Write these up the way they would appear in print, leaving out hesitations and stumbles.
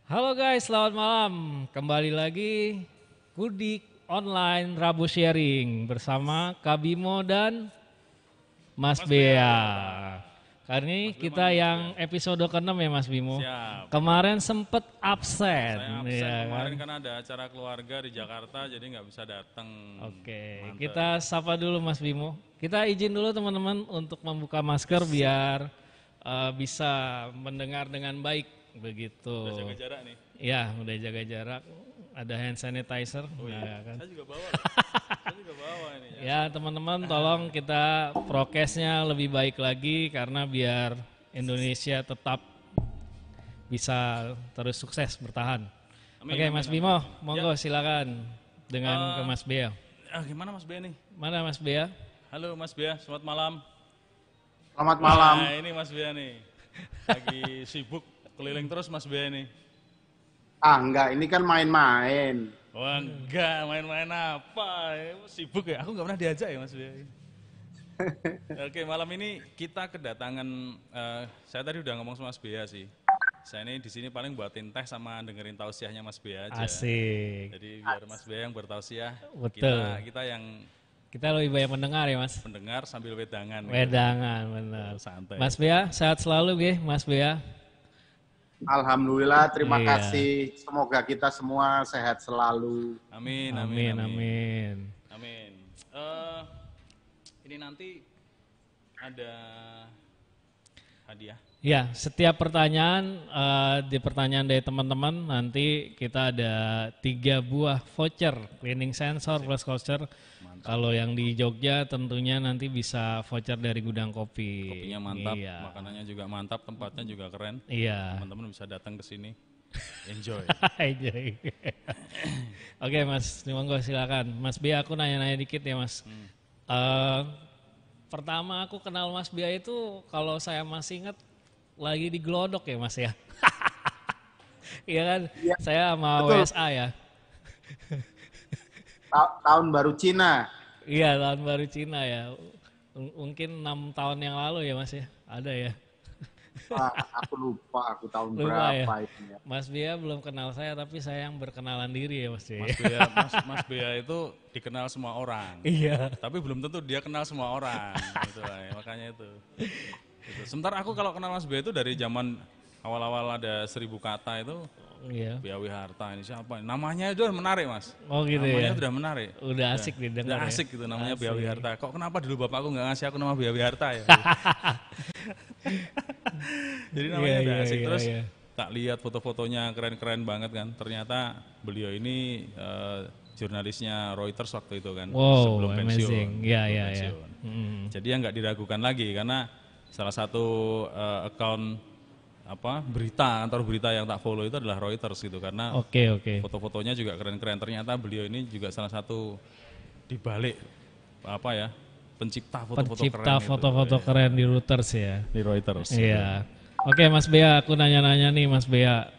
Halo guys, selamat malam. Kembali lagi Kudik Online Rabu Sharing bersama Kak Bimo dan Mas Bea. Kali ini kita yang episode ke-6 ya Mas Bimo. Siap. Kemarin sempet absen. Saya absen ya kemarin kan? karena ada acara keluarga di Jakarta jadi nggak bisa datang. Oke, Mantap. kita sapa dulu Mas Bimo. Kita izin dulu teman-teman untuk membuka masker biar bisa mendengar dengan baik begitu. Udah jaga jarak nih. Ya, udah jaga jarak. Ada hand sanitizer. Nah, kan. Saya juga bawa. Saya juga bawa ini. Ya teman-teman tolong kita prokesnya lebih baik lagi karena biar Indonesia tetap bisa terus sukses bertahan. Amin, Oke amin, Mas amin. Bimo, monggo silakan dengan ke Mas Bea. Gimana Mas Bea nih? Mana Mas Bea? Halo Mas Bea, selamat malam. Selamat malam. Nah, ini Mas Bea nih. Lagi sibuk keliling terus Mas Bea nih. Enggak, ini kan main-main. Wah enggak, main-main apa? Sibuk ya? Aku nggak pernah diajak ya Mas Bea. Oke, malam ini kita kedatangan, saya tadi udah ngomong sama Mas Bea sih. Saya ini di sini paling buatin teh sama dengerin tausiahnya Mas Bea aja. Asik. Jadi biar Mas Bea yang bertausiah, Betul. kita yang Kita lebih banyak mendengar ya Mas. pendengar sambil wedangan. gitu. Wedangan benar. Santai. Mas Bea sehat selalu Ge, Mas Bea. Alhamdulillah, terima Iya. kasih. Semoga kita semua sehat selalu. Amin, Amin amin, amin. amin. Amin. Ini nanti ada hadiah. Ya, setiap pertanyaan di pertanyaan dari teman-teman nanti kita ada 3 buah voucher cleaning sensor plus voucher. Kalau yang di Jogja tentunya nanti bisa voucher dari Gudang Kopi. Kopinya mantap, Iya. makanannya juga mantap, tempatnya juga keren. Iya. Teman-teman bisa datang ke sini. Enjoy. Jadi. Oke Mas, monggo silakan. Mas Bia, aku nanya-nanya dikit ya Mas. Pertama aku kenal Mas Bia itu kalau saya masih ingat lagi di Glodok ya Mas ya. Iya kan? Iya, Saya sama betul. WSA ya. Tahun baru Cina. Iya, tahun baru Cina ya. Mungkin 6 tahun yang lalu ya Mas ya. Ada ya. Aku lupa aku tahun Lupa ya? berapa itu ya. Mas Bia belum kenal saya tapi saya yang berkenalan diri ya Mas ya. Mas Bea itu dikenal semua orang. Iya. Tapi belum tentu dia kenal semua orang. Gitu, ya. Makanya itu. Gitu. Sementara aku kalau kenal Mas Bea itu dari zaman awal-awal ada 1000 kata itu, Iya. Bea Wiharta ini siapa? Namanya itu menarik Mas. Oh gitu Namanya ya. sudah menarik. Udah asik didengar Udah ya. asik gitu namanya Bea Asik. Wiharta. Kok kenapa dulu bapakku nggak ngasih aku nama Bea Wiharta ya? Jadi namanya Iya, udah iya, asik. iya, Terus iya. tak lihat foto-fotonya keren-keren banget kan. Ternyata beliau ini jurnalisnya Reuters waktu itu kan. Wow, sebelum pensiun. amazing. Iya, Sebelum iya, iya. pensiun. Hmm. Jadi yang nggak diragukan lagi karena salah satu account berita, kantor berita yang tak follow itu adalah Reuters gitu karena Oke, oke. foto-fotonya juga keren-keren. Ternyata beliau ini juga salah satu dibalik pencipta foto-foto Pencipta keren foto-foto gitu, keren di Reuters ya. di Reuters. Iya. Oke Mas Bea, aku nanya-nanya nih Mas Bea.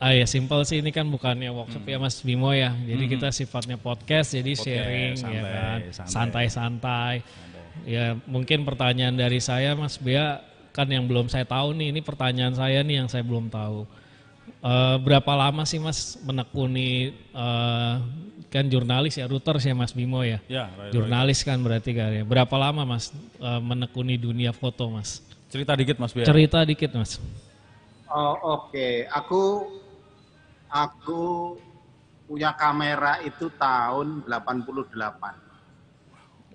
Ya simpel sih, ini kan bukannya workshop ya Mas Bimo ya. Jadi kita sifatnya podcast, jadi sharing ya santai, kan. santai. Santai-santai. Ya mungkin pertanyaan dari saya Mas Bea, kan yang belum saya tahu nih, ini pertanyaan saya nih yang saya belum tahu. Berapa lama sih Mas menekuni kan jurnalis ya, Reuters ya Mas Bimo ya? Ya, Jurnalis kan berarti kan ya. Berapa lama Mas menekuni dunia foto Mas? cerita dikit Mas Bea. Cerita dikit Mas. Oh, oke. Aku punya kamera itu tahun 88.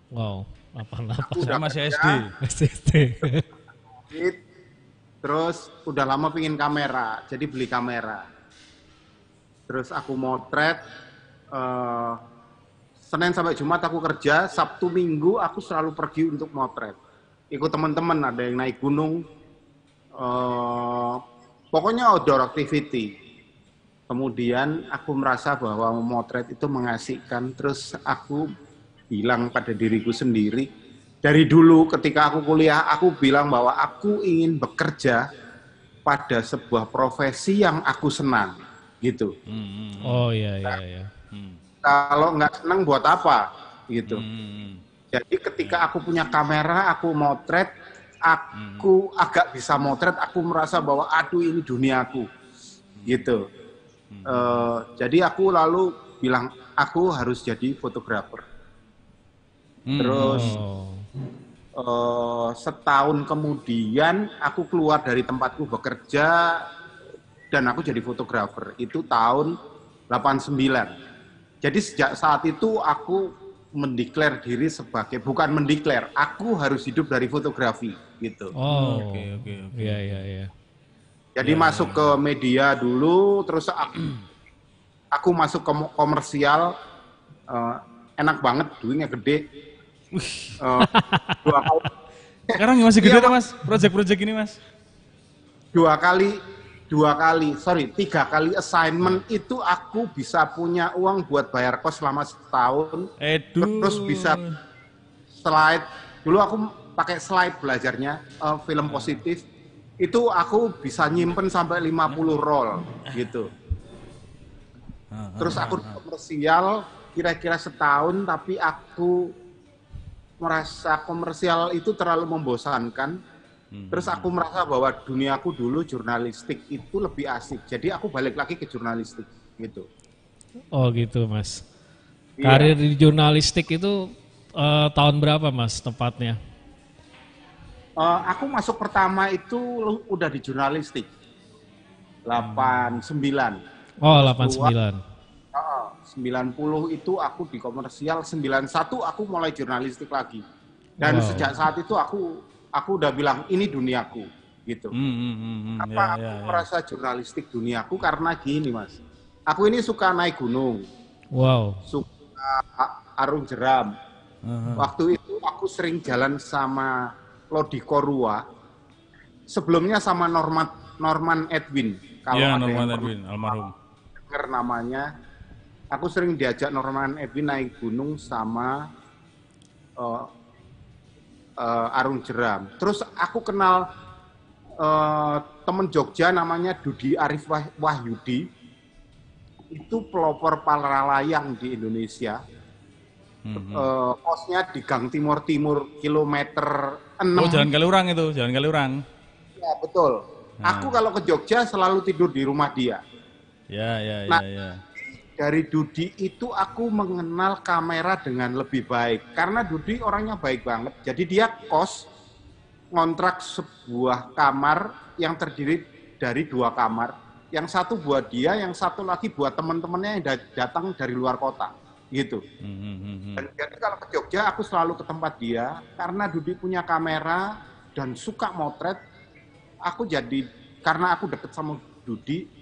Wow, 88. Aku Saya udah masih kerja, SD. SSD. terus udah lama pingin kamera, jadi beli kamera. Terus aku motret, Senin sampai Jumat aku kerja, Sabtu Minggu aku selalu pergi untuk motret. Ikut teman-teman, ada yang naik gunung, pokoknya outdoor activity. Kemudian aku merasa bahwa memotret itu mengasihkan, terus aku bilang pada diriku sendiri, dari dulu ketika aku kuliah, aku bilang bahwa aku ingin bekerja pada sebuah profesi yang aku senang, gitu. Oh iya iya iya. Kalau nggak senang buat apa, gitu. Jadi ketika aku punya kamera, aku motret, aku agak bisa motret, aku merasa bahwa aduh ini duniaku. gitu. Jadi aku lalu bilang aku harus jadi fotografer. Terus setahun kemudian aku keluar dari tempatku bekerja dan aku jadi fotografer. Itu tahun 89. Jadi sejak saat itu aku mendeklar diri sebagai, bukan mendeklar, aku harus hidup dari fotografi gitu. Oke. Iya. Jadi masuk ke media dulu, terus aku masuk ke komersial, enak banget, duitnya gede. 2 kali. Sekarang masih gede tuh Mas, project-project ini Mas? 3 kali assignment itu aku bisa punya uang buat bayar kos selama setahun. Terus bisa slide. Dulu aku pakai slide belajarnya, film positif. Itu aku bisa nyimpen sampai 50 roll gitu. Terus aku komersial kira-kira setahun, tapi aku merasa komersial itu terlalu membosankan. Terus aku merasa bahwa duniaku dulu jurnalistik itu lebih asik. Jadi aku balik lagi ke jurnalistik gitu. Oh gitu Mas. Karir di jurnalistik itu tahun berapa Mas tepatnya? Aku masuk pertama itu udah di jurnalistik. 89. Oh 89. 90 itu aku di komersial, 91 aku mulai jurnalistik lagi. Dan sejak saat itu aku udah bilang ini duniaku gitu. Aku merasa jurnalistik duniaku karena gini Mas. Aku ini suka naik gunung. Wow. Suka arung jeram. Waktu itu aku sering jalan sama Lodi Korua. Sebelumnya sama Norman Edwin. Iya, Norman Edwin, almarhum. Dengar namanya. Aku sering diajak Norman Edwin naik gunung sama arung jeram. Terus aku kenal temen Jogja namanya Dudi Arif Wahyudi. Itu pelopor para layang di Indonesia. Posnya di Gang Timur kilometer 6. Oh, Jalan Kaliurang itu, Jalan Kaliurang. Ya, betul. Aku kalau ke Jogja selalu tidur di rumah dia. Ya. Dari Dudi itu aku mengenal kamera dengan lebih baik. Karena Dudi orangnya baik banget. Jadi dia ngontrak sebuah kamar yang terdiri dari 2 kamar. Yang satu buat dia, yang satu lagi buat teman-temannya yang datang dari luar kota. Gitu. Dan jadi kalau ke Jogja aku selalu ke tempat dia. Karena Dudi punya kamera dan suka motret. Karena aku deket sama Dudi,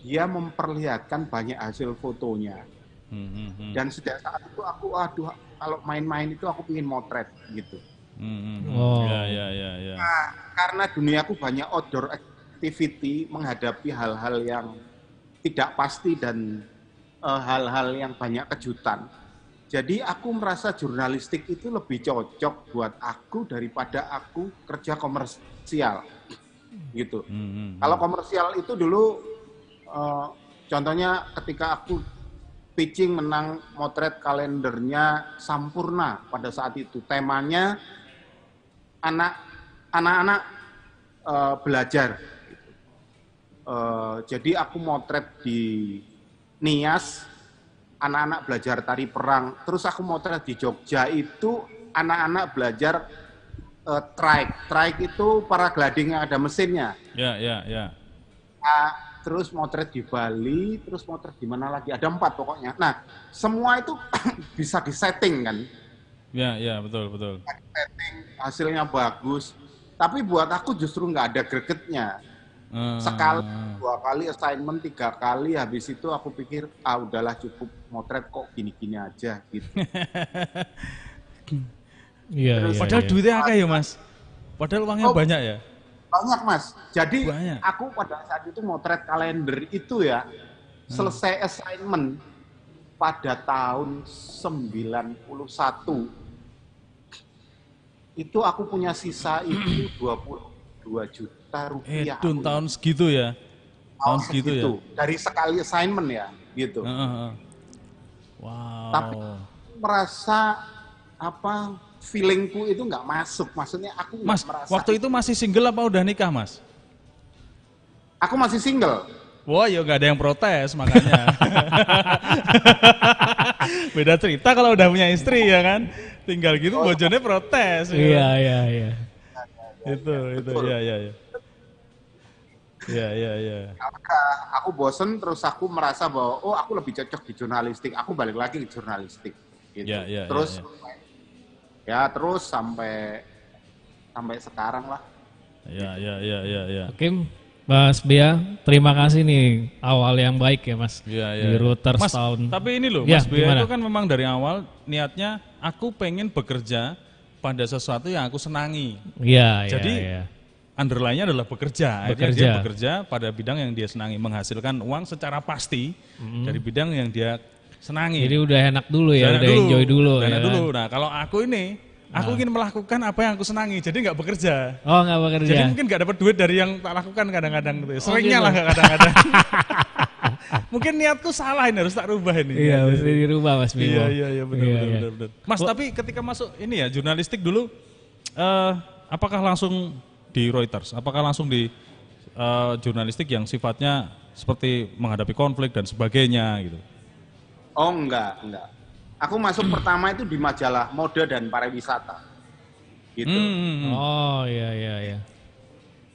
dia memperlihatkan banyak hasil fotonya. Dan sejak saat itu aku, kalau main-main itu aku ingin motret gitu. Ya. Nah, karena duniaku banyak outdoor activity, menghadapi hal-hal yang tidak pasti dan hal-hal yang banyak kejutan. Jadi aku merasa jurnalistik itu lebih cocok buat aku daripada aku kerja komersial gitu. Kalau komersial itu dulu contohnya ketika aku pitching menang motret kalendernya Sampurna pada saat itu, temanya anak-anak belajar. Jadi aku motret di Nias, anak-anak belajar tari perang. Terus aku motret di Jogja itu anak-anak belajar trike itu paragliding yang ada mesinnya. Ya. Terus motret di Bali, terus motret di mana lagi? Ada 4 pokoknya. Nah, semua itu bisa disetting kan? Ya, betul. Setting, hasilnya bagus. Tapi buat aku justru nggak ada gregetnya. Sekali, 2 kali assignment, 3 kali, habis itu aku pikir, udahlah cukup motret kok gini-gini aja gitu. Iya. Padahal duitnya akeh ya Mas. Padahal uangnya banyak ya. Banyak Mas. Jadi banyak. Aku pada saat itu motret kalender itu ya, selesai assignment pada tahun 91. Itu aku punya sisa itu 22 juta rupiah. Tahun segitu ya? Tahun segitu ya? Dari sekali assignment ya, gitu. Wow. Tapi merasa feelingku itu nggak masuk. Maksudnya aku nggak Mas, merasa. waktu itu masih single apa udah nikah Mas? Aku masih single. Wah, ya nggak ada yang protes makanya. Beda cerita kalau udah punya istri ya kan. Tinggal gitu bojone protes. Iya, iya, iya. Itu, ya, ya, ya. Ya, ya, ya. Aku bosen terus aku merasa bahwa oh aku lebih cocok di jurnalistik. Aku balik lagi ke jurnalistik. Gitu. Ya, ya, terus ya. Terus sampai sekarang lah. Ya, ya, ya, ya, ya. Oke, Mas Bea, terima kasih nih awal yang baik ya Mas. Ya, ya. Di Reuters Mas, tahun. tapi ini loh, Ya, Mas Bea gimana? itu kan memang dari awal niatnya aku pengen bekerja pada sesuatu yang aku senangi. Iya, Jadi iya. underline-nya adalah bekerja. Akhirnya dia bekerja pada bidang yang dia senangi, menghasilkan uang secara pasti dari bidang yang dia senangi. Jadi udah enak dulu ya, udah enjoy dulu Udah ya. enak dulu. Nah, kalau aku ini, aku ingin melakukan apa yang aku senangi, jadi nggak bekerja. Oh, nggak bekerja. Jadi mungkin nggak dapat duit dari yang tak lakukan kadang-kadang gitu. Seringnya gitu. lah nggak kadang-kadang. Mungkin niatku salah ini, harus tak rubah ini. Iya, mesti dirubah Mas Bimo. Iya, benar. Mas, tapi ketika masuk ini ya jurnalistik dulu, apakah langsung di Reuters? Apakah langsung di jurnalistik yang sifatnya seperti menghadapi konflik dan sebagainya gitu? Oh enggak. Aku masuk pertama itu di majalah mode dan pariwisata. Gitu. Oh, iya.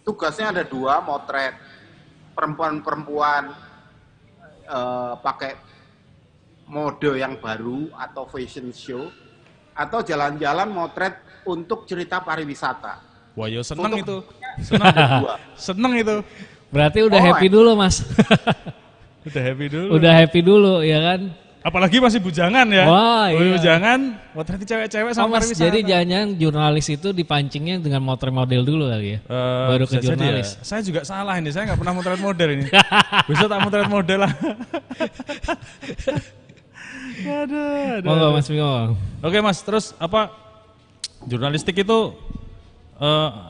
Tugasnya ada 2, motret perempuan-perempuan pakai mode yang baru atau fashion show, atau jalan-jalan motret untuk cerita pariwisata. Wah, yo seneng Untuk itu. Senang ada 2. Seneng itu. Berarti udah happy dulu Mas. Udah happy dulu. Udah happy dulu ya kan? Apalagi masih bujangan ya. Wah, iya. Bujangan, motret cewek-cewek Oh, sama Mas, pariwisata. jadi jangan-jangan jurnalis itu dipancingnya dengan motret model dulu kali ya? Baru ke Bisa jadi jurnalis. ya. Saya juga salah ini, saya nggak pernah motret model ini. Bisa tak motret model lah. Aduh. Monggo Mas Bimo. Oke Mas, terus apa jurnalistik itu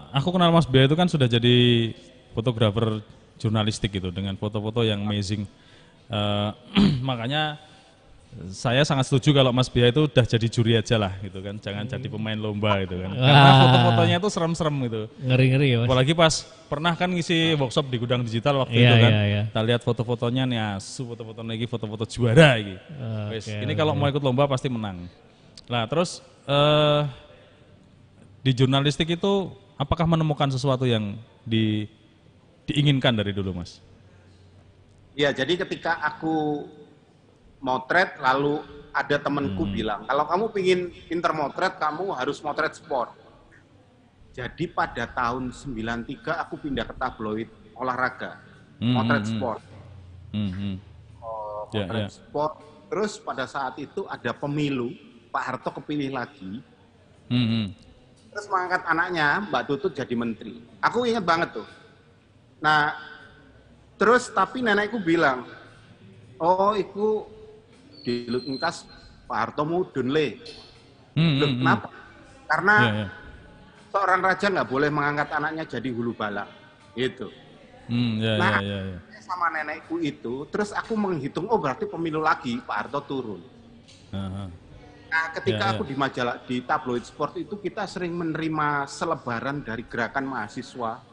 aku kenal Mas Bea itu kan sudah jadi fotografer jurnalistik gitu dengan foto-foto yang amazing. Makanya saya sangat setuju kalau Mas Bea itu udah jadi juri aja lah gitu kan, jangan jadi pemain lomba gitu kan. Karena foto-fotonya itu serem-serem gitu. Ngeri-ngeri ya Mas. Apalagi pas pernah kan ngisi workshop di gudang digital waktu Iya, itu kan. iya. Kita lihat foto-fotonya nih asu, foto-foto lagi foto-foto juara gitu. Wes, ini kalau mau ikut lomba pasti menang. Nah, terus di jurnalistik itu apakah menemukan sesuatu yang diinginkan dari dulu, Mas? Ya, jadi ketika aku motret lalu ada temenku bilang, kalau kamu pingin pinter motret, kamu harus motret sport. Jadi pada tahun 93 aku pindah ke tabloid olahraga, motret sport. Motret sport. Terus pada saat itu ada pemilu, Pak Harto kepilih lagi. Terus mengangkat anaknya, Mbak Tutut jadi menteri. Aku ingat banget tuh. Nah, terus tapi nenekku bilang, oh itu di Lutengkas Pak Harto mudun le. Kenapa? Karena seorang raja nggak boleh mengangkat anaknya jadi hulu balang. Gitu. Nah, sama nenekku itu, terus aku menghitung, oh berarti pemilu lagi Pak Harto turun. Nah, ketika aku di majalah, di tabloid sport itu kita sering menerima selebaran dari gerakan mahasiswa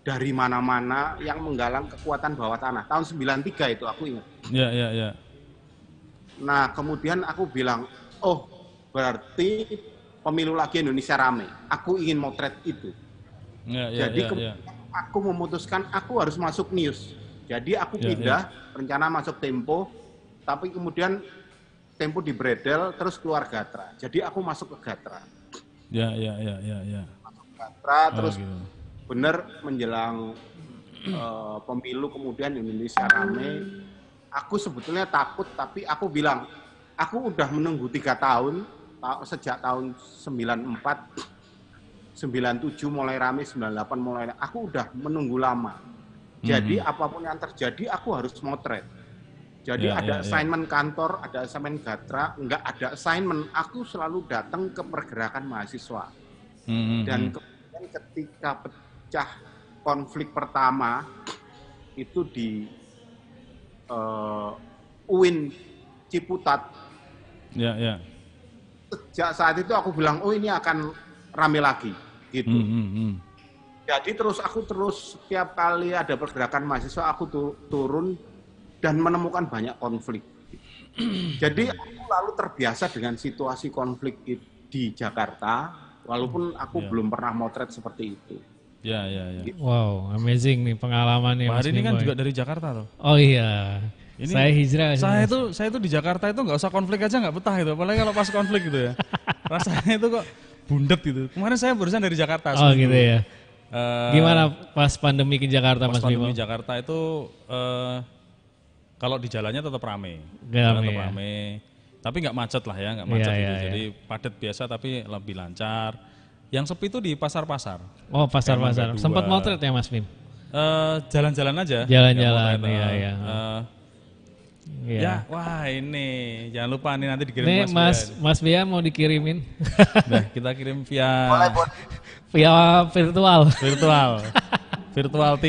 dari mana-mana yang menggalang kekuatan bawah tanah. Tahun 93 itu aku ingat. Iya. Nah, kemudian aku bilang, oh berarti pemilu lagi Indonesia rame. Aku ingin motret itu. Jadi aku memutuskan aku harus masuk news. Jadi aku pindah, rencana masuk Tempo, tapi kemudian Tempo di Bredel, terus keluar Gatra. Jadi aku masuk ke Gatra. Ya. Masuk Gatra, terus gitu. bener menjelang pemilu kemudian Indonesia rame. Aku sebetulnya takut, tapi aku bilang, aku udah menunggu 3 tahun, sejak tahun 94, 97 mulai rame, 98 mulai rame. Aku udah menunggu lama. Jadi apapun yang terjadi, aku harus motret. Jadi ada assignment kantor, ada assignment Gatra, enggak ada assignment, aku selalu datang ke pergerakan mahasiswa. Dan kemudian ketika pecah konflik pertama, itu di UIN Ciputat. Ya. Sejak saat itu aku bilang, oh ini akan rame lagi, gitu. Jadi aku terus setiap kali ada pergerakan mahasiswa aku turun dan menemukan banyak konflik. Jadi aku lalu terbiasa dengan situasi konflik di Jakarta, walaupun aku belum pernah motret seperti itu. Ya. Wow, amazing nih pengalamannya. Pak Mas Hari ini kan Bimo. juga dari Jakarta tuh. Oh iya, Ini saya hijrah. Saya itu di Jakarta itu nggak usah konflik aja nggak betah itu, apalagi kalau pas konflik gitu ya. Rasanya itu kok bundet gitu. Kemarin saya barusan dari Jakarta. Oh gitu ya. Eh, Gimana pas pandemi ke Jakarta Pas Mas Bimo? pandemi Jakarta itu kalau di jalannya tetap rame, Rame, tetap ya. rame. Tapi nggak macet lah ya, nggak macet Iya, gitu. iya, Jadi padat biasa tapi lebih lancar. Yang sepi itu di pasar-pasar. Oh pasar-pasar. Mangga Sempat Dua. motret ya Mas Bim? Jalan-jalan aja. Jalan-jalan, nggak motret. iya. Iya. Ya, wah ini jangan lupa nih nanti dikirim Nih Mas. Mas Bia mau dikirimin Nah, kita kirim via via virtual. virtual T.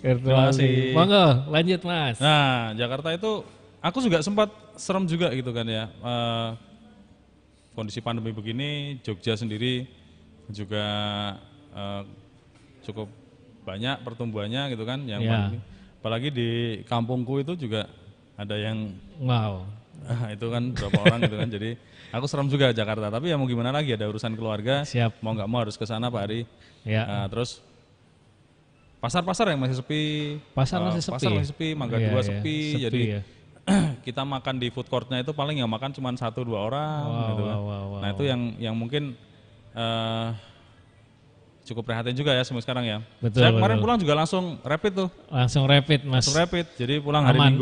Virtual Terima kasih. nih. Monggo, lanjut Mas. Nah, Jakarta itu aku juga sempat serem juga gitu kan ya. Kondisi pandemi begini, Jogja sendiri juga cukup banyak pertumbuhannya gitu kan. Yang Ya. apalagi di kampungku itu juga ada yang Wow. itu kan berapa orang gitu kan. Jadi aku serem juga Jakarta. Tapi ya mau gimana lagi, ada urusan keluarga. Siap. Mau nggak mau harus ke sana Pak Ari. Ya. Terus pasar-pasar yang masih sepi. Pasar masih sepi. Pasar masih sepi, Mangga Iya, Dua iya. sepi. Sepi Jadi ya. kita makan di food courtnya itu paling yang makan cuma 1-2 orang Wow, gitu kan. wow. Nah itu yang mungkin cukup prihatin juga ya sekarang ya. Betul, Saya kemarin betul. pulang juga langsung rapid tuh. Langsung rapid Mas. Langsung rapid. Jadi pulang hari Aman.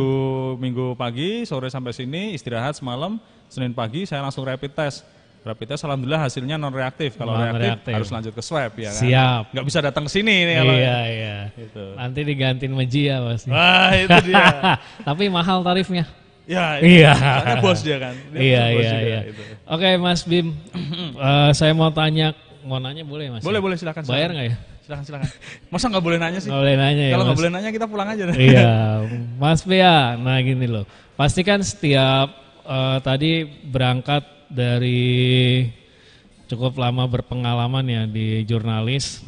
Minggu pagi, sore sampai sini, istirahat semalam, Senin pagi saya langsung rapid test. Rapid test alhamdulillah hasilnya non reaktif. Kalau reaktif Non-reaktif. harus lanjut ke swab ya kan. Siap. Nggak bisa datang ke sini nih kalau Iya. gitu. Nanti digantiin Mejia Mas. Wah, itu dia. Tapi mahal tarifnya. Ya, Iya. soalnya bos dia kan. Dia Iya, bos iya, juga, iya. itu. Oke Mas Bim, saya mau nanya boleh Mas? Boleh silakan. Bayar nggak ya? Silakan. Masa nggak boleh nanya sih? Nggak boleh nanya ya Kalau nggak Mas? boleh nanya kita pulang aja. Iya, Mas Bia. Nah gini loh, pasti kan setiap tadi berangkat dari cukup lama berpengalaman ya di jurnalis,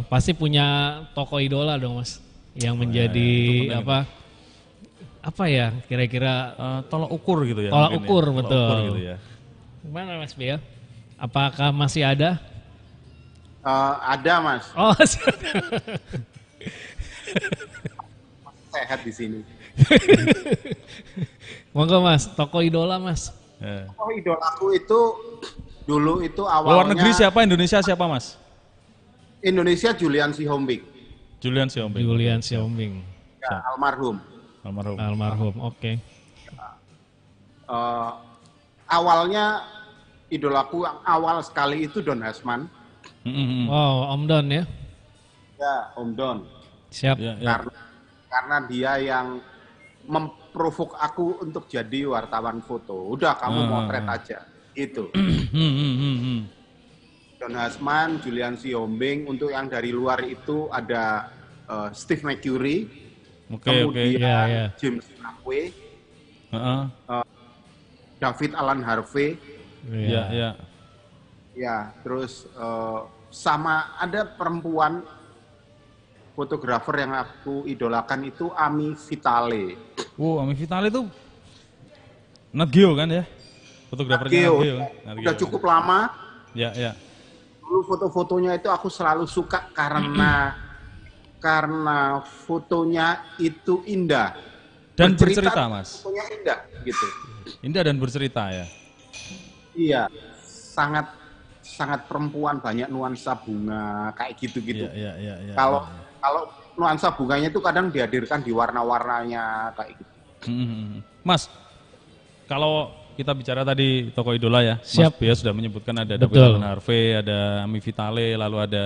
pasti punya tokoh idola dong Mas, yang menjadi apa ya kira-kira Tolak ukur gitu ya. tolak mungkin ukur ya. betul. Tolak ukur gitu ya. Gimana Mas Bia? Apakah masih ada? Ada Mas, Oh, sehat di sini. monggo Mas, tokoh idola Mas. Ya. Oh idolaku itu dulu itu awalnya Luar negeri siapa? Indonesia siapa Mas? Indonesia Julian Sihombing, Julian Siombing. Julian Siombing, ya, almarhum. Almarhum. almarhum. Oke. Awalnya idolaku yang awal sekali itu Don Hasman, Wow, Om Don ya. ya Om Don, Siap. Ya, ya. karena dia yang memprovok aku untuk jadi wartawan foto. Udah kamu motret aja, gitu. Don Hasman, Julian Sihombing. Untuk yang dari luar itu ada Steve McCurry, Oke. kemudian Ya. James Frankway, Heeh. David Alan Harvey, Ya, ya. ya terus sama ada perempuan fotografer yang aku idolakan itu Ami Vitale. Ami Vitale itu Nat Geo kan ya? Fotografernya Nat Geo. Nat Udah Geo. cukup lama. Ya, ya. Dulu foto-fotonya itu aku selalu suka karena fotonya itu indah Dan bercerita, Mas. Fotonya indah gitu. Indah dan bercerita ya. Iya, sangat perempuan, banyak nuansa bunga kayak gitu-gitu. Iya. Kalau nuansa bunganya itu kadang dihadirkan di warna-warnanya kayak gitu. Mas, kalau kita bicara tadi tokoh idola ya, Siap. Mas Bia sudah menyebutkan ada Betul. David Alan Harvey, ada Ami Vitale, lalu ada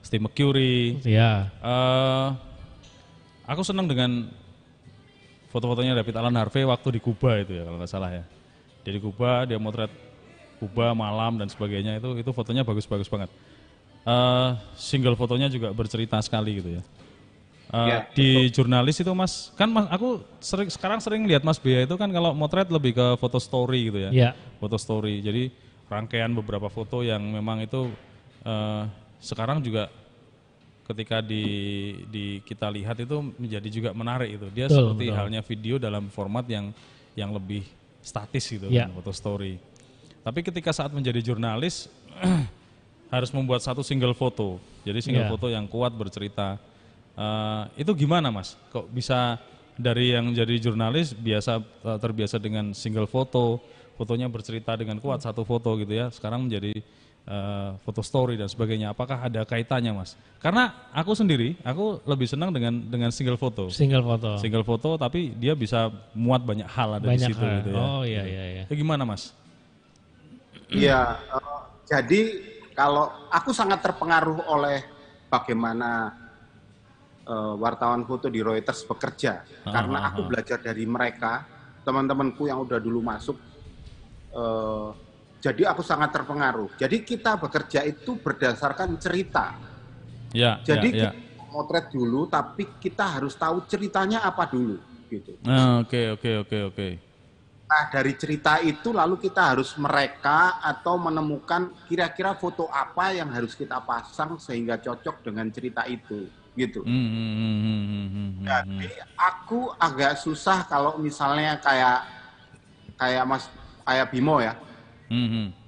Steve McCurry. Ya. Aku senang dengan foto-fotonya David Alan Harvey waktu di Kuba itu ya kalau nggak salah ya. Dia di Kuba, dia motret Kuba malam dan sebagainya itu fotonya bagus-bagus banget. Single fotonya juga bercerita sekali gitu ya. Ya, Di jurnalis itu Mas, kan Mas, aku sekarang sering lihat Mas Bia itu kan kalau motret lebih ke foto story gitu ya. Ya. Foto story. Jadi rangkaian beberapa foto yang memang itu sekarang juga ketika kita lihat itu menjadi juga menarik itu. Dia Betul, seperti betul. halnya video dalam format yang lebih statis gitu Ya. kan, foto story. Tapi ketika saat menjadi jurnalis harus membuat satu single foto. Jadi single Ya. foto yang kuat bercerita. Itu gimana Mas? Kok bisa dari yang jadi jurnalis terbiasa dengan single foto, fotonya bercerita dengan kuat satu foto gitu ya. Sekarang menjadi foto story dan sebagainya. Apakah ada kaitannya Mas? Karena aku sendiri, aku lebih senang dengan single foto. Single foto. Single foto tapi dia bisa muat banyak hal ada di Banyak situ hal. gitu ya. Oh iya iya iya. Itu gimana Mas? Iya, jadi kalau aku sangat terpengaruh oleh bagaimana wartawan foto di Reuters bekerja, karena aku belajar dari mereka, teman-temanku yang udah dulu masuk, jadi aku sangat terpengaruh. Jadi kita bekerja itu berdasarkan cerita. Ya, Jadi ya, ya. kita motret dulu, tapi kita harus tahu ceritanya apa dulu, gitu. Oke. Nah, dari cerita itu lalu kita harus mereka atau menemukan kira-kira foto apa yang harus kita pasang sehingga cocok dengan cerita itu, gitu. Jadi aku agak susah kalau misalnya kayak Bimo ya,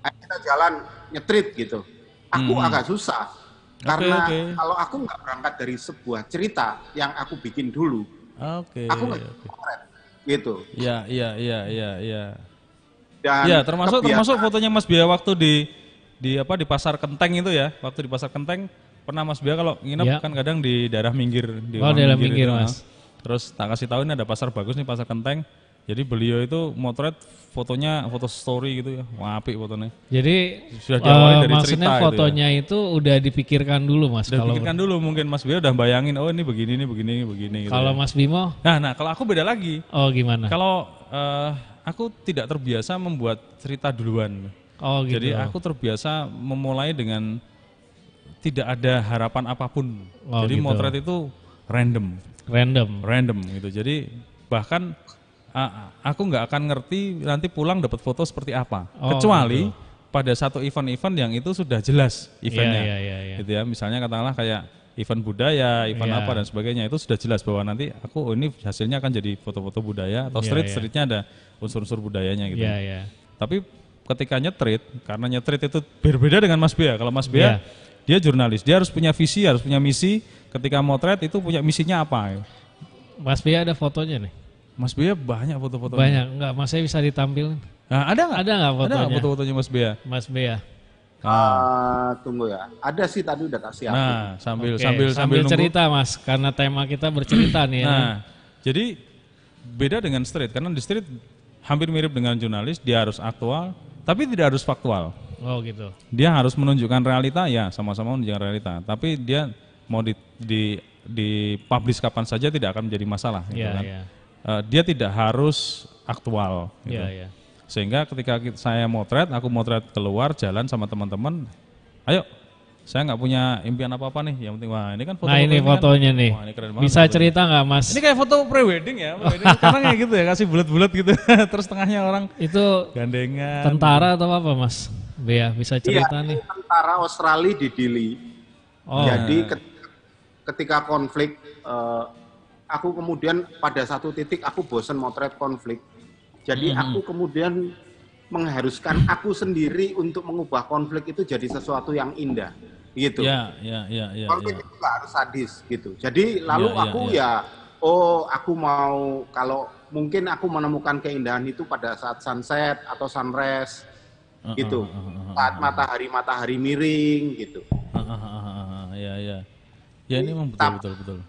kita jalan nyetrit gitu. Aku agak susah karena kalau aku nggak berangkat dari sebuah cerita yang aku bikin dulu, aku nggak potret gitu. Iya. Dan Ya, termasuk fotonya Mas Bia waktu di Pasar Kenteng itu ya. Waktu di Pasar Kenteng pernah Mas Bia kalau nginep Ya. kan kadang di daerah minggir di Oh, ruang daerah minggir, itu, Mas. Terus tak kasih tahu ini ada pasar bagus nih Pasar Kenteng. Jadi beliau itu motret fotonya foto story gitu ya. Wah, apik fotonya. Jadi Sudah diawali dari maksudnya cerita fotonya itu udah dipikirkan dulu Mas. Udah Kalau pikirkan dulu mungkin Mas Bia udah bayangin oh ini begini gitu. kalau Ya. Mas Bimo, Nah, kalau aku beda lagi. oh gimana? Kalau aku tidak terbiasa membuat cerita duluan. Oh gitu. Jadi aku terbiasa memulai dengan tidak ada harapan apapun. Oh, Jadi gitu. motret itu random gitu. Jadi bahkan aku nggak akan ngerti nanti pulang dapat foto seperti apa. Oh, Kecuali gitu. pada satu event-event yang itu sudah jelas eventnya. Iya. Gitu ya. Misalnya katakanlah kayak event budaya, event Iya. apa dan sebagainya itu sudah jelas bahwa nanti aku ini hasilnya akan jadi foto-foto budaya atau Iya, streetnya ada unsur-unsur budayanya gitu. Iya. Tapi ketika nyetrit, karena nyetrit itu berbeda dengan Mas Bia. Kalau Mas Bia, dia jurnalis, dia harus punya visi, harus punya misi. Ketika motret itu punya misinya apa? Mas Bia ada fotonya nih. Mas Bia banyak foto-fotonya. Banyak, enggak? Mas saya bisa ditampilin. Nah, ada nggak? Ada nggak fotonya? Ada nggak foto-fotonya Mas Bia? Mas Bia. Tunggu ya, ada sih tadi udah kasih aku. Nah, sambil Oke, sambil nunggu. cerita Mas, karena tema kita bercerita nih ya. Nah, jadi beda dengan street karena di street hampir mirip dengan jurnalis, dia harus aktual, tapi tidak harus faktual. Oh gitu. Dia harus menunjukkan realita, ya sama-sama menunjukkan realita. Tapi dia mau di publish kapan saja tidak akan menjadi masalah. Gitu Iya, kan. iya. Dia tidak harus aktual. Gitu. Iya. Sehingga ketika saya motret, aku motret keluar jalan sama teman-teman, ayo, saya nggak punya impian apa-apa nih, yang penting wah ini kan foto. Nah ini fotonya nih. Wah, ini keren banget Bisa fotonya. cerita nggak Mas? Ini kayak foto pre-wedding ya, sekarang kayak gitu ya, kasih bulat-bulat gitu, terus tengahnya orang Itu gandengan. tentara atau apa Mas? Bea, bisa cerita Iya, nih. tentara Australia di Dili. Oh, Jadi ketika konflik, aku kemudian pada satu titik aku bosan motret konflik. Jadi aku kemudian mengharuskan aku sendiri untuk mengubah konflik itu jadi sesuatu yang indah, gitu. Ya. Konflik itu nggak harus sadis, gitu. Jadi lalu Ya, aku aku mau kalau mungkin aku menemukan keindahan itu pada saat sunset atau sunrise, gitu. Saat matahari miring, gitu. Ya ini memang betul.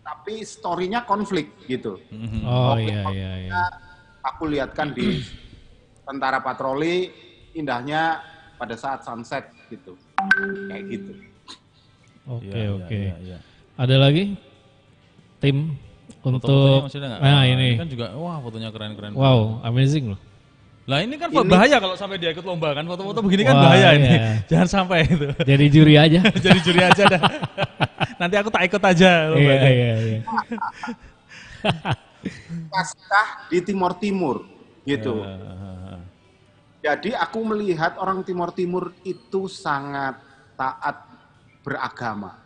Tapi story-nya konflik, gitu. oh iya. Aku lihatkan di tentara patroli indahnya pada saat sunset gitu, kayak gitu. Oke. Ya. Ada lagi tim Foto-fotonya untuk masih ada nggak? nah ini. kan juga wah fotonya keren. Wow, amazing loh. Lah ini kan bahaya kalau sampai dia ikut lomba kan, foto-foto begini kan Wah, bahaya ini. iya. Jangan sampai itu. Jadi juri aja. Jadi juri aja dah. Nanti aku tak ikut aja lombanya. Iya. Pascah di Timur Timur gitu. Jadi aku melihat orang Timur Timur itu sangat taat beragama.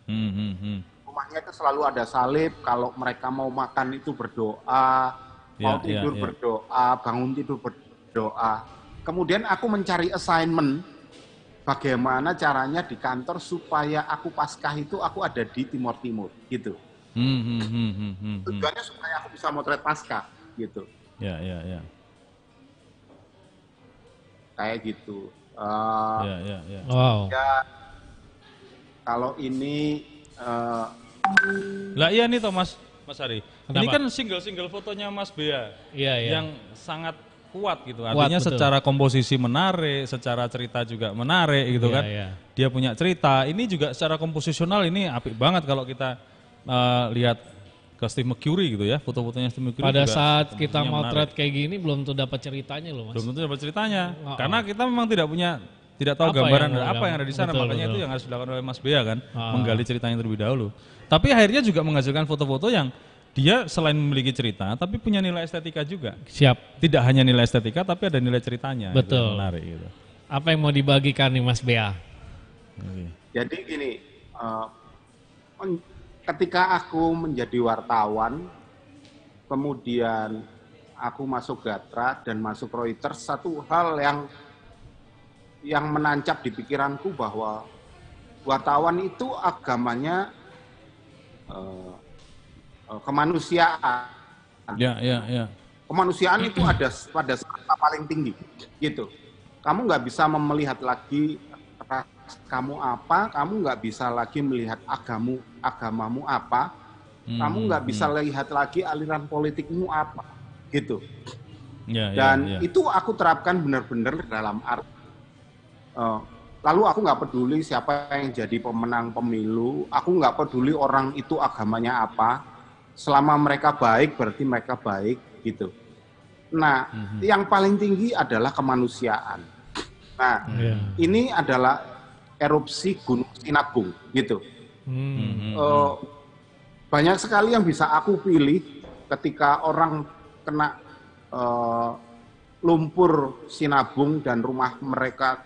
Rumahnya itu selalu ada salib, kalau mereka mau makan itu berdoa, mau tidur berdoa, bangun tidur berdoa. Kemudian aku mencari assignment, bagaimana caranya di kantor supaya aku Paskah itu aku ada di Timur-Timur, gitu. Tujuannya supaya aku bisa motret Paskah, gitu. Ya. Kayak gitu. Ya. Wow. Ya, kalau ini Lah iya nih Mas Hari. Kenapa? Ini kan single fotonya Mas Bea Iya. yang sangat kuat gitu. Artinya betul. secara komposisi menarik, secara cerita juga menarik gitu Iya, kan. iya. Dia punya cerita. Ini juga secara komposisional ini apik banget kalau kita lihat ke Steve McCurry gitu ya, foto-fotonya Steve McCurry. Pada juga saat kita komposisinya motret menarik. kayak gini belum tuh dapat ceritanya loh Mas. Belum tentu dapat ceritanya. Oh. Karena kita memang tidak tahu Apa gambaran yang mau apa yang ada di sana. betul, Makanya betul. itu yang harus dilakukan oleh Mas Bea kan, menggali ceritanya terlebih dahulu. Tapi akhirnya juga menghasilkan foto-foto yang dia selain memiliki cerita, tapi punya nilai estetika juga. Siap. Tidak hanya nilai estetika, tapi ada nilai ceritanya. Itu Betul. yang menarik gitu. Apa yang mau dibagikan nih Mas Bea? Oke. jadi gini, ketika aku menjadi wartawan, kemudian aku masuk Gatra dan masuk Reuters, satu hal yang menancap di pikiranku bahwa wartawan itu agamanya kemanusiaan. Ya. Kemanusiaan itu ada pada skala paling tinggi, gitu. Kamu nggak bisa melihat lagi ras kamu apa, kamu nggak bisa lagi melihat agamamu apa, kamu nggak bisa lihat lagi aliran politikmu apa, gitu. Dan itu aku terapkan benar-benar dalam arti. Lalu aku nggak peduli siapa yang jadi pemenang pemilu, aku nggak peduli orang itu agamanya apa, selama mereka baik berarti mereka baik, gitu. Nah, yang paling tinggi adalah kemanusiaan. Nah, ini adalah erupsi Gunung Sinabung, gitu. Banyak sekali yang bisa aku pilih ketika orang kena lumpur Sinabung dan rumah mereka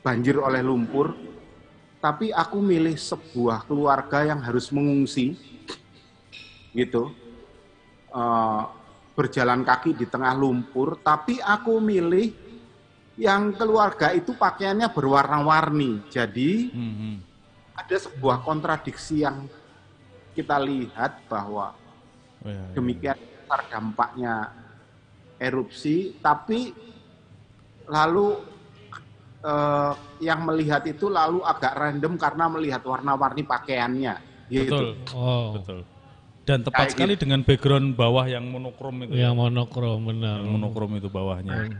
banjir oleh lumpur, tapi aku milih sebuah keluarga yang harus mengungsi, gitu, berjalan kaki di tengah lumpur, tapi aku milih yang keluarga itu pakaiannya berwarna-warni. Jadi ada sebuah kontradiksi yang kita lihat bahwa demikian besar dampaknya erupsi, tapi lalu yang melihat itu lalu agak random karena melihat warna-warni pakaiannya. Gitu. Betul. Dan tepat sekali gitu. Dengan background bawah yang monokrom itu. Yang monokrom, benar. Yang monokrom itu bawahnya.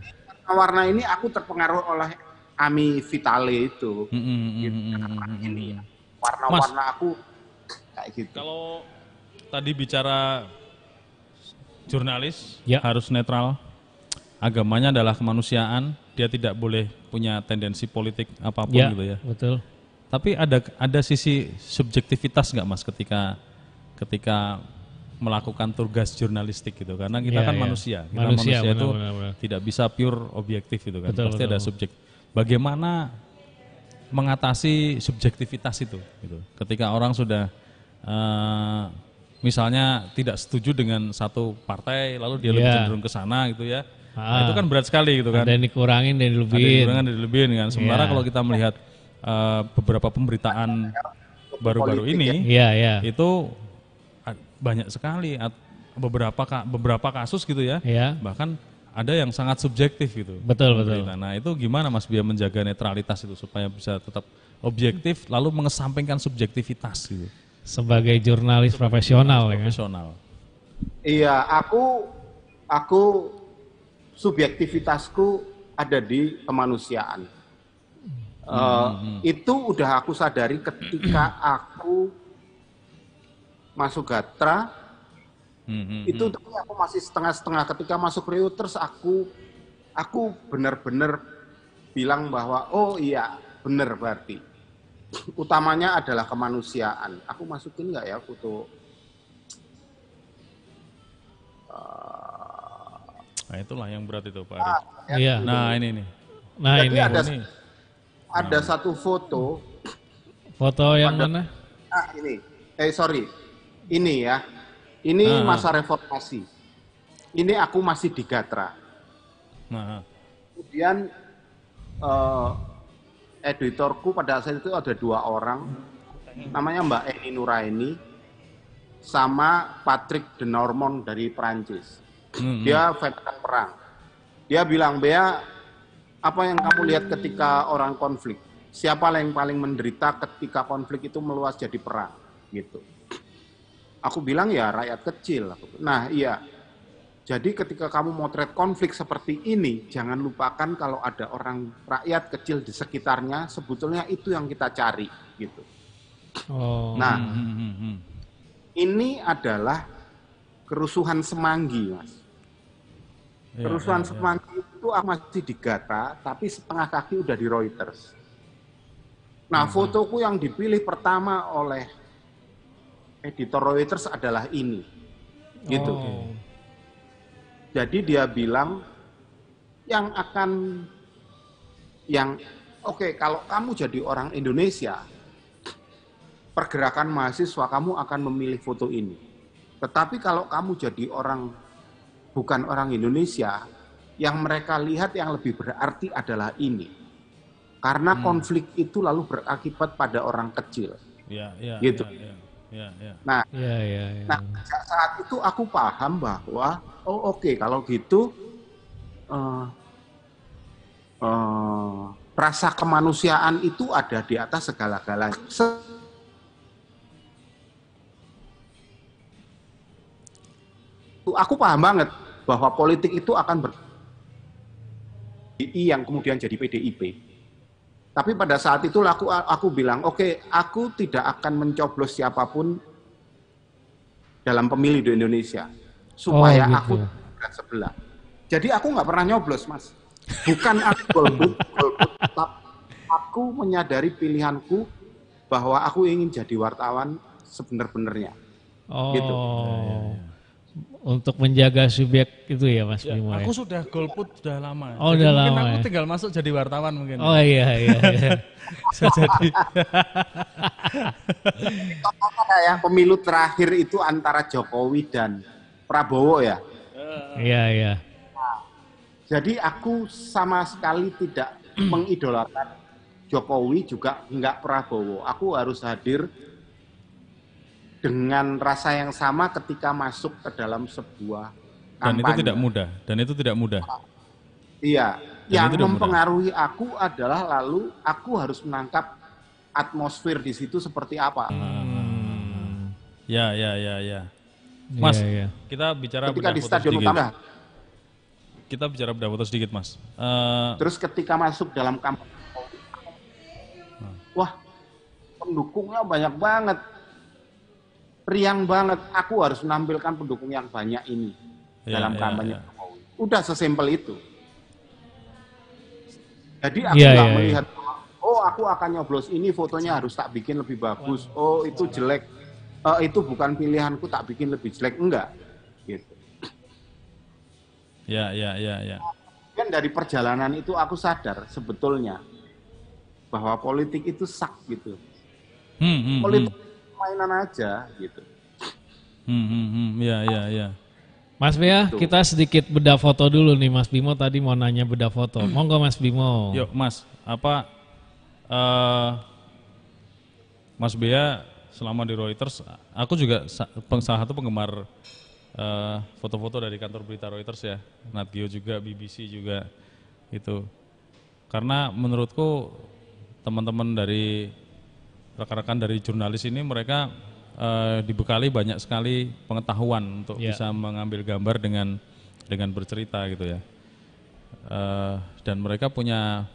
Warna ini aku terpengaruh oleh Ami Vitale itu. Ini warna-warna aku kayak gitu. Kalau tadi bicara jurnalis harus netral, agamanya adalah kemanusiaan, dia tidak boleh punya tendensi politik apapun gitu ya. Betul. Tapi ada sisi subjektivitas nggak Mas ketika melakukan tugas jurnalistik gitu, karena kita kan manusia manusia itu benar. Tidak bisa pure objektif gitu kan, pasti ada subjek. Bagaimana mengatasi subjektivitas itu gitu. Ketika orang sudah misalnya tidak setuju dengan satu partai lalu dia lebih cenderung ke sana gitu ya. Nah, itu kan berat sekali gitu kan. Ada yang dikurangin dan dilebihin. Ada yang dikurangin dan dilebihin kan. Sementara kalau kita melihat beberapa pemberitaan baru-baru ini itu banyak sekali beberapa kasus gitu ya. Bahkan ada yang sangat subjektif gitu. Betul. Nah, itu gimana Mas Bia menjaga netralitas itu supaya bisa tetap objektif lalu mengesampingkan subjektivitas gitu. Sebagai jurnalis profesional. Iya, aku subjektivitasku ada di kemanusiaan. Itu udah aku sadari ketika aku masuk Gatra. Itu aku masih setengah-setengah. Ketika masuk Reuters aku benar-benar bilang bahwa oh iya benar berarti utamanya adalah kemanusiaan. Aku masukin nggak ya foto? Nah itulah yang berat itu Pak Ari. Iya. Nah ini nih. Jadi ada satu foto Foto yang pada mana? ini. Sorry. Ini ya. Ini masa reformasi. Ini aku masih di Gatra. Nah, Kemudian editorku pada saat itu ada 2 orang, namanya Mbak Eni Nuraini sama Patrick de Normand dari Perancis. Dia veteran perang. Dia bilang, Bea, apa yang kamu lihat ketika orang konflik? Siapa yang paling menderita ketika konflik itu meluas jadi perang? Gitu. Aku bilang ya rakyat kecil. Nah iya, jadi ketika kamu motret konflik seperti ini, jangan lupakan kalau ada orang rakyat kecil di sekitarnya, sebetulnya itu yang kita cari. Gitu. Oh. Nah, ini adalah kerusuhan Semanggi, Mas. Kerusuhan Semanggi itu masih di Gatra, tapi setengah kaki udah di Reuters. Nah, fotoku yang dipilih pertama oleh editor Reuters adalah ini. Gitu. Oh. Jadi dia bilang oke, kalau kamu jadi orang Indonesia, pergerakan mahasiswa kamu akan memilih foto ini. Tetapi kalau kamu jadi bukan orang Indonesia, yang mereka lihat yang lebih berarti adalah ini. Karena konflik itu lalu berakibat pada orang kecil. Gitu. Nah, nah, saat itu aku paham bahwa, oke, kalau gitu rasa kemanusiaan itu ada di atas segala-galanya. Aku paham banget bahwa politik itu akan yang kemudian jadi PDIP. Tapi pada saat itu aku bilang, oke, aku tidak akan mencoblos siapapun dalam pemilu di Indonesia supaya aku tidak sebelah. Jadi aku nggak pernah nyoblos, Mas. Bukan aku golput, tapi aku menyadari pilihanku bahwa aku ingin jadi wartawan sebenar-benarnya. Oh. Gitu. Untuk menjaga subjek itu ya Mas Bimo ya? Aku sudah golput sudah lama. Oh, jadi udah mungkin lama aku ya? tinggal masuk jadi wartawan mungkin. Oh iya. Bisa jadi. Kayak pemilu terakhir itu antara Jokowi dan Prabowo ya. Iya. Jadi aku sama sekali tidak mengidolakan Jokowi juga enggak Prabowo. Aku harus hadir dengan rasa yang sama ketika masuk ke dalam sebuah kampanye. Dan itu tidak mudah. Iya, Dan yang itu tidak mempengaruhi aku adalah lalu aku harus menangkap atmosfer di situ seperti apa. Ya. Mas, Iya. kita bicara Ketika bedah di foto Stadion sedikit. Utama, Kita bicara bedah foto sedikit, Mas. terus ketika masuk dalam kampanye, wah, pendukungnya banyak banget. Riang banget, aku harus menampilkan pendukung yang banyak ini dalam kampanye Jokowi. Udah sesimpel itu. Jadi aku nggak melihat, aku akan nyoblos ini, fotonya harus tak bikin lebih bagus. Oh itu jelek, itu bukan pilihanku, tak bikin lebih jelek, enggak. Gitu. Ya. Kan dari perjalanan itu aku sadar sebetulnya bahwa politik itu sak gitu. Politik mainan aja gitu. Ya. Mas Bea, kita sedikit bedah foto dulu nih. Mas Bimo tadi mau nanya bedah foto. Monggo Mas Bimo. Yuk Mas, Mas Bea selama di Reuters, aku juga salah satu penggemar foto-foto dari kantor berita Reuters ya, Nat Geo juga, BBC juga itu. Karena menurutku teman-teman dari rekan-rekan dari jurnalis ini mereka dibekali banyak sekali pengetahuan untuk bisa mengambil gambar dengan bercerita gitu ya. Dan mereka punya